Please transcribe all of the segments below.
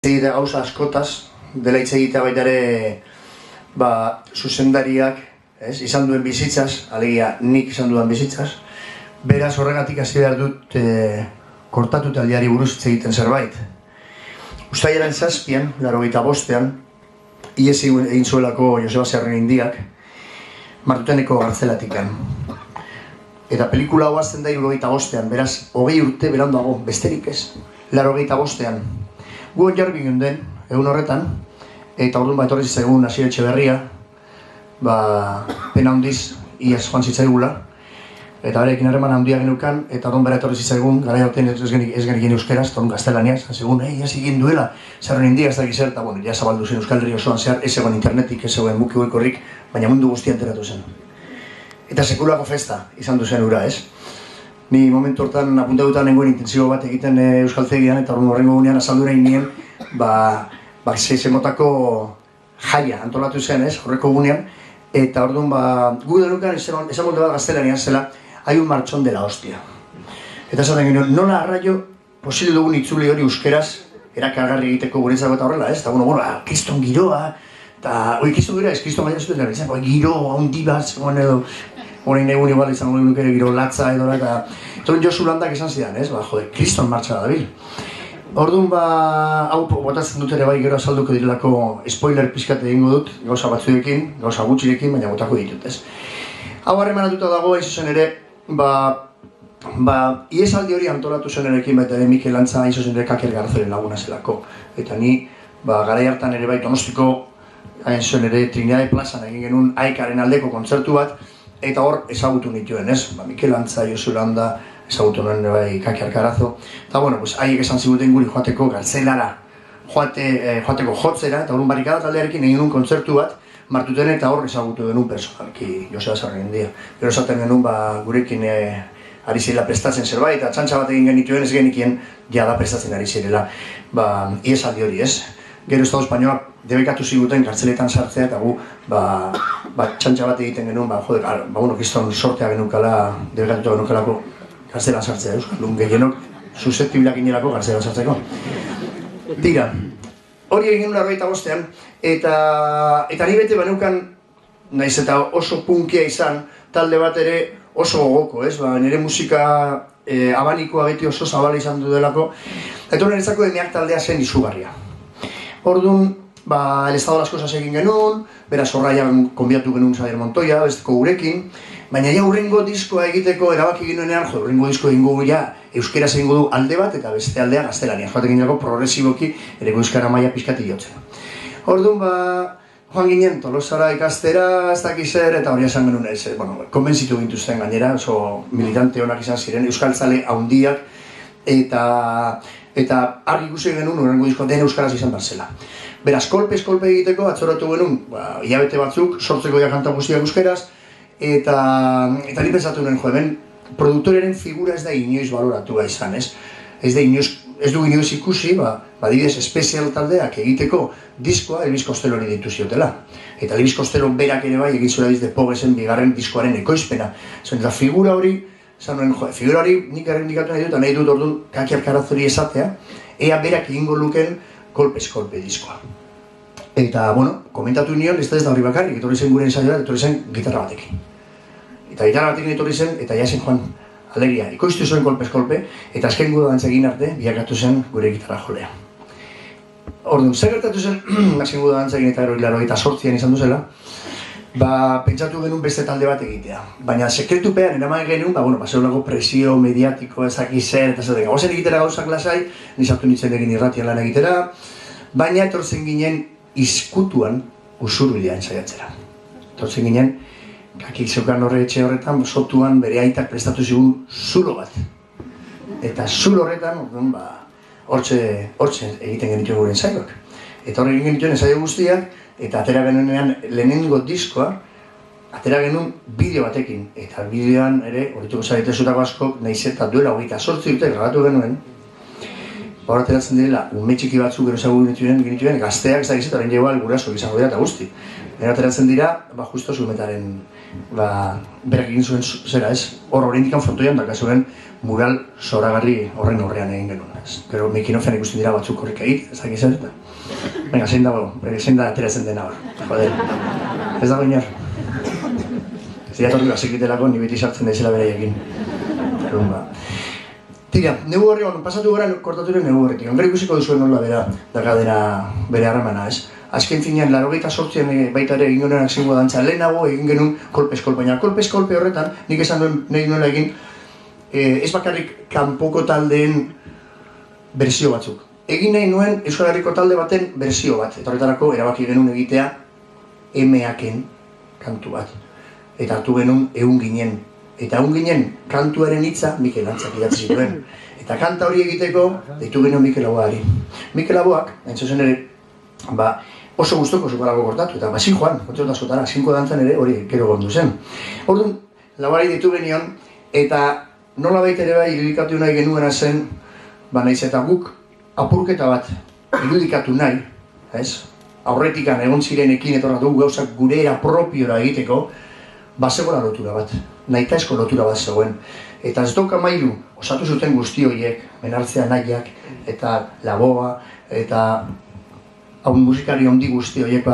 egitea gauza askotaz, dela hitz egitea baita ere zuzendariak izan duen bizitzaz, alegia nik izan duen bizitzaz. Beraz horregatik hasi behar dut kortatu taldeari buruz hitz egiten zerbait. Uztailaren 7, 85, ihes egin zuelako Joseba Zerrenindiak, Martuteneko gartzelatikan. Eta pelikula hau azten da 75, beraz, 20 urte beranduago, besterik ez, 85. Gu jarri ginen egun horretan, eta orduan etorri zitzaigun Asier Etxeberria, pena handiz, iaz joan zitzaigula, eta berekin harreman handia genukan, eta orduan bera etorri zitzaigun, garai horten ez genekien euskaraz, eta orduan gaztelaniaz, segun, iaz egin duela, Zerrenindia ez da gizert, eta bueno, ja zabaldu zen Euskal Herri osoan zehar, ez egon internetik, ez egon mukigoikorrik, baina mundu guztia enteratu zen. Eta sekulako festa izan du zen ura, ez? Ni momentu hortan apuntatuta nengoen intensibo bat egiten Euskaltegian, eta horrengo gunean azaldu nahi nien, zeizemotako jaia antolatu zen, ez, horreko gunean, eta orduan, gu denukan esan molde bat gaztelanian zela, hai un martxon dela hostia. Eta esaten genuen, nola arraio posible dugun itzuli hori euskeraz, erakargarri egiteko guretzako eta horrela, ez? Eta kriston giroa, eta, kriston giroa ez, kriston gaia zuten dara, giro, handi bat, zegoen edo, horrein egun igual izango dut ere giro latza edo, eta Josu Landak esan zidan, ez? Kriston martxa da dabil. Orduan, hau botatzen dut ere bai gero azalduko direlako spoiler pizkat egingo dut, gauza batzuekin, gauza gutxirekin, baina botako ditut, ez? Hau harremanatuta dago, ez zen ere, iesaldi hori antolatu zen erekin, baita ere Mikel Antza, ez zen ere Kaker Garzoren laguna zelako. Eta ni, garai hartan ere bai Donostiko, hain zuen ere Trinidade plazan egin genuen Aikaren aldeko kontzertu bat, eta hor ezagutu nituen, ez? Mikel Antza, Josu Landa, ezagutu nuen bai Kaker Garazo. Eta bueno, haiek esan ziguten guri joateko gartzelara, joateko jotzera, eta horren barrikada taldearekin egin nuen kontzertu bat, Martuten eta hor ezagutu genuen personalki Joseba Zerrenindia. Gero esaten genuen gurekin ari zirela prestatzen zerbait, eta txantxa bat egin genituen ez genikien jada prestatzen ari zirela iesaldi hori, ez? Gero Estado Espainoak debekatu ziguten kartzeletan sartzea, eta gu txantxa bat egiten genuen, kriston sortea genukala, debekatuta genukalako kartzelan sartzea, euskaldun gehienok susceptibilak inerako kartzelan sartzeko. Tira, hori egin genuen 85, eta ni bete baneukan, naiz eta oso punkia izan, talde bat ere oso gogoko, ez? Nire musika abanikoa beti oso zabala izan dudelako, eta niretzako Emeak taldea zen izugarria. Orduan, El Estado de las Cosas egin genuen, beraz horraian konbiatu genuen Xabier Montoya, besteko gurekin, baina ja hurrengo diskoa egiteko erabaki ginuenean, hurrengo disko egingo ja euskeraz egingo du alde bat eta beste aldea gaztelania. Joatekin dago progresiboki ere euskara maila pizkati jotzen. Orduan, joan ginen Tolosara ikastera, ez dakiz zer, eta hori esan genuen ez, konbentzitu gintuzten gainera, oso militante honak izan ziren, euskaltzale haundiak, eta argi ikusi genuen hurrengo diskoa den euskaraz izan barzela. Beraz, kolpe egiteko atzoratu genuen, hilabete batzuk, sortzeko kanta guztiak euskeraz, eta ni pentsatu nuen, hemen produktorearen figura ez da inoiz baloratua izan, ez? Ez du inoiz ikusi, adibidez, espezial taldeak egiteko diskoa Elvis Costellori deitu ziotela. Eta Elvis Costello berak ere bai egin zuela de Pogesen bigarren diskoaren ekoizpena. Eta figura hori, figura hori nik errendikatu nahi dut, eta nahi dut orduan Kaker Garazori esatea, ea berak egingo luken kolpe diskoa. Eta, komentatu nion, ez da hori bakarrik, etorri zen gure ensaiora, etorri zen gitarra batekin. Eta gitarra batekin etorri zen, eta jasen joan alegia, ikoiztu zuen kolpe, eta azken guda dantza egin arte, biakatu zen gure gitarra jolea. Orduan, zer gertatu zen, azken guda dantza egin eta gero 88an izan duzela, pentsatu genuen beste talde bat egitea. Baina sekretupean eraman genuen, zegoelako presio mediatiko ezaki zer, eta zaten, gagozen egitera gauzak lasai, nizartu nintzen egin irratian lan egitera, baina etortzen ginen izkutuan usurbidean saiatzera. Etortzen ginen, kakik zeukan horre etxe horretan, sotuan bere aitak prestatu zigun zulo bat. Eta zulo horretan, hortxe egiten genituen gure ensaiok. Eta horre egin genituen ensaio guztiak, eta atera genuenean lehenengo diskoa, atera genuen bideo batekin. Eta bideoan ere, horretuko zaitezutako askok, nahiz eta duela 28 urte grabatu genuen, hor ateratzen direla, ume txiki batzuk gero ezagutu genituen, gazteak ez da gizetan, horrein jegoa guraso izango dira eta guzti. Gero ateratzen dira, justo Zumetaren berak egin zuen zera ez, hor horrendikan frontoian dakazuen mural zoragarri horren horrean egin genuen. Gero Mikinofen ikusten dira batzuk horrek egit, ez dakiz zer, eta venga, zein da ateratzen dena hor, joder, ez dago inor. Ez dira torri bazekitelako, ni beti sartzen daizela beraiekin. Tira, negu horri, pasatu gara kortaturen negu horretik, gero ikusiko duzuen nola bere harremana ez. Azken finean, 88an baita ere egin genuen akziongo dantza lehenago egin genuen kolpez-kolpe, baina kolpez-kolpe horretan, nik esan nuen nahi nuela egin, ez bakarrik kanpoko taldeen berzio batzuk. Egin nahi nuen Euskal Herriko talde baten berzio bat, eta horretarako erabaki genuen egitea emeaken kantu bat. Eta hartu genuen egun ginen. Eta egun ginen kantuaren hitza Mikel Antzak idatzi zituen. Eta kanta hori egiteko deitu genuen Mikel Aboari. Mikel Aboak, entzuzen ere, oso guztoko zukarako kortatu, eta zin joan, kontzertu askotara, zinko dantzan ere hori gero gondu zen. Orduan, Laboari ditu genion, eta nola baita ere bai irudikatu nahi genuena zen, nahiz eta guk apurketa bat irudikatu nahi, aurretikan egon zirenekin etorratu gauzak gure era propiora egiteko, zegoela lotura bat, nahitaezko lotura bat zegoen. Eta ez doka mailu osatu zuten guzti horiek, Menartzea Nahiak, eta Laboa, eta hau musikari handi guzti horiek,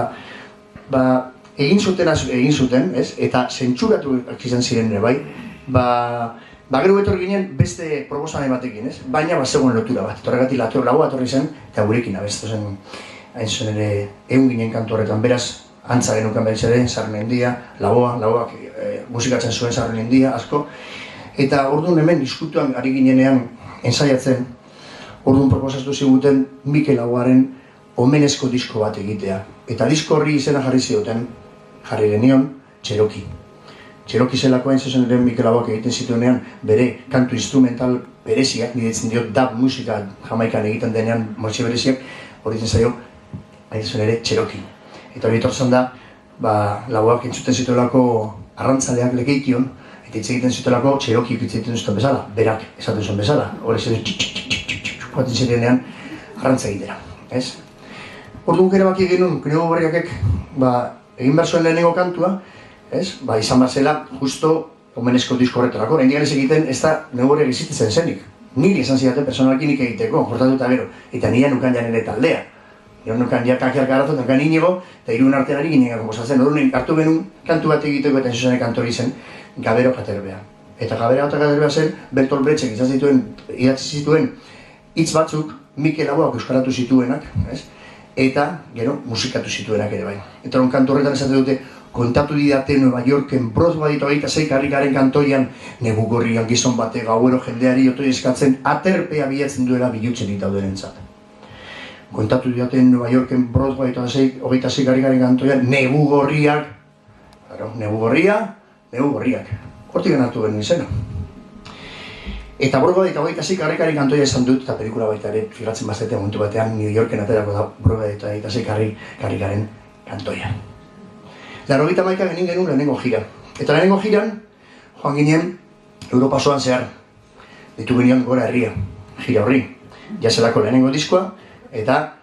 egin zuten, eta zentsuratu izan ziren ere bai, gero betor ginen beste proposamene batekin, baina zegoen lotura bat. Horregatik Laboa etorri zen, eta gurekin abestu zen, hain zuen ere, egun ginen kantu horretan, beraz, antza genukan berriz ere, Sarmendia, Laboak musikatzen zuen Sarmendia, asko. Eta orduan hemen diskutuan ari ginenean ensaiatzen, orduan proposatu ziguten Mikel Laboaren omenezko disko bat egitea. Eta disko horri izena jarri genion, Txeroki. Txeroki zelako hain zuzen ere Mikel Laboak egiten zituenean bere kantu instrumental bereziak, niretzen diot dub musika Jamaikan egiten denean mortxe bereziak, hori zen zaio, hain zuzen ere Txeroki. Eta hori etortzen da, Laboak entzuten zituelako arrantzaleak lekeition, eta hitz egiten zituelako Txeroki hitz egiten zuten bezala, berak esaten zuen bezala. Hori zen joaten zirenean arrantza egitera. Orduan kere baki genuen, Knego Berriakek egin behar zuen lehenengo kantua, izan behar zela justo omenezko disko horretarako. Oraindik ez egiten ez da Knego Berriak existitzen zenik. Niri esan zidaten personalaki nik egiteko, hortatu eta gero. Eta nire nukan janere taldea. Nire nukan ja Kakiak Garazo, nukan Inigo, eta irun artean ari ginen komposatzen. Orduan hartu genuen kantu bat egiteko eta zuzenek kantori zen Gabero Katerbea. Eta Gabero Katerbea zen Bertolt Brechtek idatzi zituen hitz batzuk Mikel Laboak euskaratu zituenak, eta gero musikatu zituenak ere bai. Eta hon kantu horretan esaten dute, kontatu didate Nueva Yorken Broadway eta 26 karrikaren kantoian, negu gorrian gizon bate gauero jendeari otoi eskatzen aterpea bilatzen duela bilutzen itauderentzat. Kontatu didate Nueva Yorken Broadway eta 26 karrikaren kantoian, negu gorriak, hortik genartu genuen izena. Eta Broadway eta 26 karrikaren kantoia esan dut, eta pelikula baita ere, figatzen baztetea momentu batean, New Yorken aterako da Broadway eta 26 karrikaren kantoia. 91 genin genuen lehenengo jira. Eta lehenengo jiran, joan ginen Europa osoan zehar. Ditu genion Gora Herria, jira horri. Jazelako lehenengo diskoa, eta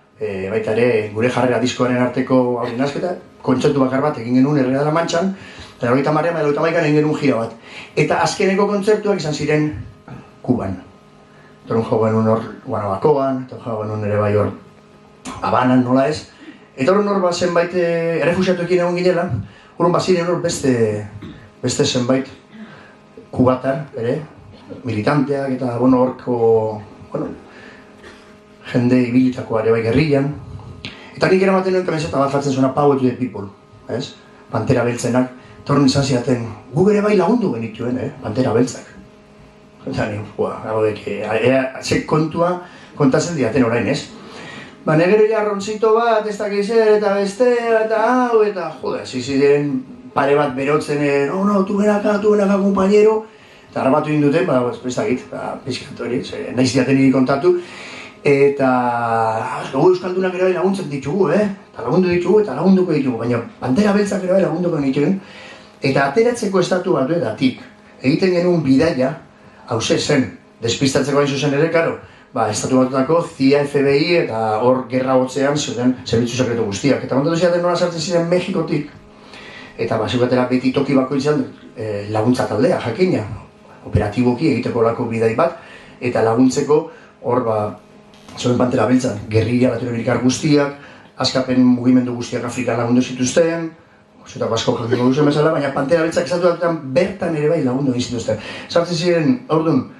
baita ere gure jarrera diskoaren arteko aurri nazketa, kontzertu bakar bat egin genuen Herrera de la Manchan, eta 91 egin genuen jira bat. Eta azkeneko kontzertuak izan ziren Kuban. Torun jo genuen hor Guanabacoan, eta jo genuen ere bai hor Habanan, nola ez. Eta horren hor zenbait errefusiatuekin egon ginela, horren baziren hor beste zenbait kubatar, militanteak eta horko jende ibilitakoa ere bai gerrilan. Eta nik eramaten nuen kamiseta bat jartzen zuena Power to the People, Pantera Beltzenak. Eta horren izan zidaten, gu ere bai lagundu genituen, Pantera Beltzak. Eta ze kontua kontatzen diaten orain, negero jarrontzito bat, ez dakiz eta beste, eta hau, eta jode, ziren pare bat berotzen, tu benaka, compañero, eta armatu induten, ez dakit, pizkat hori, nahiz diaten niri kontatu, eta Euskaldunak ere laguntzen ditugu, eta lagundu ditugu, eta lagunduko ditugu, baina Pantera Beltzak ere lagunduko dituen, eta ateratzeko estatu batuetatik, egiten genuen bidaia, hauze zen, despistatzeko hain zuzen ere, karo, Estatu Batuetako CIA, FBI eta hor gerra hotzean zeuden zerbitzu sekretu guztiak. Eta kontatu zidaten nola sartzen ziren Mexikotik. Eta zeugatela beti toki bakoitzean laguntza taldea, jakina. Operatiboki egiteko lako bidai bat, eta laguntzeko hor zeuden Pantera Beltzan, gerrilla latinoamerikar guztiak, askapen mugimendu guztiak Afrikan lagundu zituzten, zuetako asko jakiko duzen bezala, baina Pantera Beltzak Estatu Batuetan bertan ere bai lagundu egin zituzten. Sartzen ziren, orduan,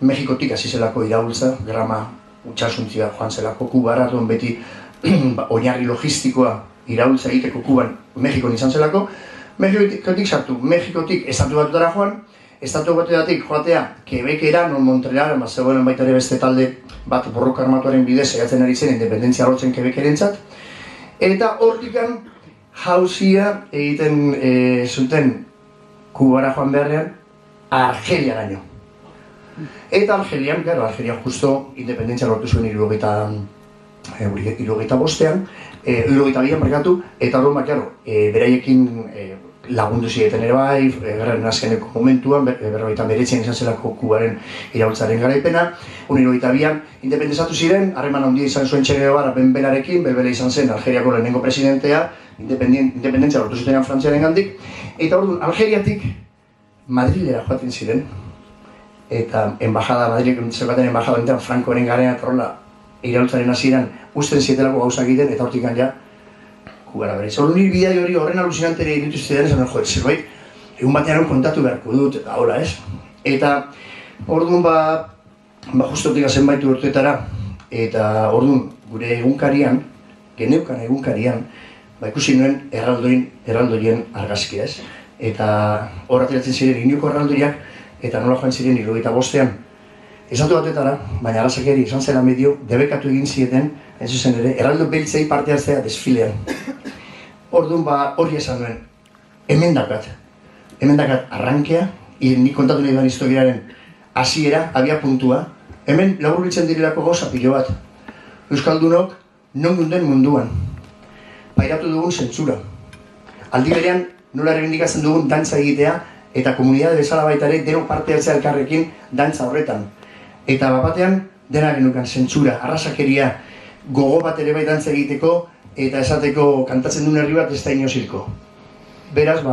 Mexikotik hasi zelako iraultza, grama utxasuntzia joan zelako Kubara, beti oinarri logistikoa iraultza egiteko Kuban Mexikon izan zelako. Mexikotik sartu, Mexikotik Estatu Batuetara joan, Estatu Batuetatik joatea Quebecera, non Montreal, zegoen baita ere beste talde bat borroka armatuaren bidez saiatzen ari zen independentzia lortzen Quebecerentzat. Eta hortikan jauzia egiten zuten Kubara joan beharrean Argeliaraino. Eta Argelian, Argelia justo independentzia lortu zuen 75ean, 72an markatu, eta horren beraiekin lagundu zieten ere bai, gerraren azkeneko momentuan, 1949an izan zelako Kubaren iraultzaren garaipena, 1972an independenzatu ziren, harreman handia izan zuen Che Guevara Benbelarekin, Benbela izan zen Algeriako lehenengo presidentea, independentzia lortu zutenean Frantziaren gandik, eta orduan Algeriatik Madrilera joaten ziren, eta Madrilek zeukaten embajada enten Francoren garen eta horrela iraultzaren hasieran usten zietelako gauzak egiten eta hortik ja Kubara berriz. Orduan nire bidai hori horren alusinantere iritu zidean esan zerbait, egun batean kontatu beharko dut, eta hola ez. Eta orduan justotik zenbait urteetara, eta orduan gure egunkarian, geneukan egunkarian, ikusi nuen erraldorien argazkia ez. Eta hor ateratzen ziren Iñuko erraldoriak, eta nola joan ziren 75ean Estatu Batuetara, baina arrazakeri izan zela medio, debekatu egin zieten, hain zuzen ere, erraldo beltzei parte hartzea desfilean. Orduan hori esan nuen, hemen dakat arrankea, nik kontatu nahi duan historiaren hasiera, abia puntua, hemen laburbiltzen direlako gauza pilo bat. Euskaldunok non gunden munduan, pairatu dugun zentzura. Aldi berean, nola errebindikatzen dugun dantza egitea, eta komunidade bezala baita ere, denok parte hartzea elkarrekin dantza horretan. Eta batean, dena genukan zentzura, arrasakeria, gogo bat ere bai dantza egiteko, eta esateko kantatzen duen herri bat ez da inozilko. Beraz,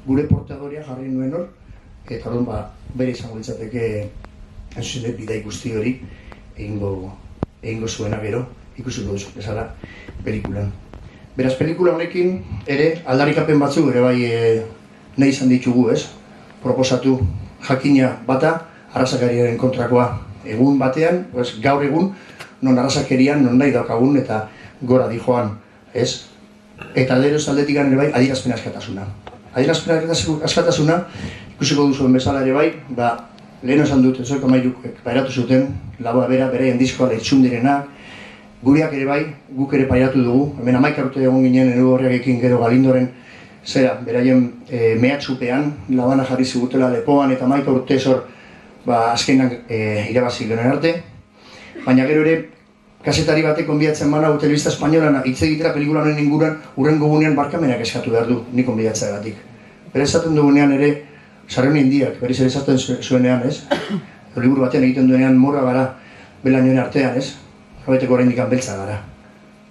gure portadoria jarri nuen hor, eta orduan bere izango litzateke bidai guzti hori egingo zuena gero, ikusiko duzu, bezala, pelikulan. Beraz, pelikula honekin ere aldarrikapen batzuk ere bai nahi izan ditugu, ez? Proposatu jakina bata, arrazakeriaren kontrakoa egun batean, gaur egun, non arrazakerian, non nahi daukagun eta gora dijoan, ez? Eta alderoz aldetik ere bai, adierazpen askatasuna. Adierazpen askatasuna, ikusiko duzuen bezala ere bai, lehen esan dut, Zoiko Amairuk pairatu zuten, laboa bera, beraien diskoa leitxundirena, gureak ere bai, guk ere pairatu dugu, hemen 11 urte egon ginen Enugu Horriakekin gero Galindoren beraien mehatxupean, labana jarri zigutela lepoan eta 11 urte zor azkenan irabazi genuen arte. Baina gero ere, kasetari batek konbidatzen mana telebista espainolan hitz egitera pelikula honen inguruan urrengo gunean barkamenak eskatu behar du, ni konbidatzeagatik. Bera esaten dugunean ere, Sarrion Indiak, berriz ere esaten zuenean, ez? Liburu batean egiten duenean morra gara belainoen artean, ez? Jabeteko oraindik beltza gara.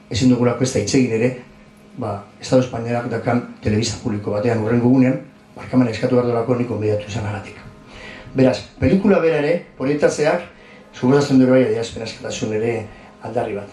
Ezin dugulako ez da hitz egin ere, Estado Espainiarak dakan telebista publiko batean urrengo gunean, barkamenak eskatu behar dolako ni konbidatu izanagatik. Beraz, pelikula bera ere, proiektatzeak, suposatzen dure bai adierazpen askatasun ere aldarri bat.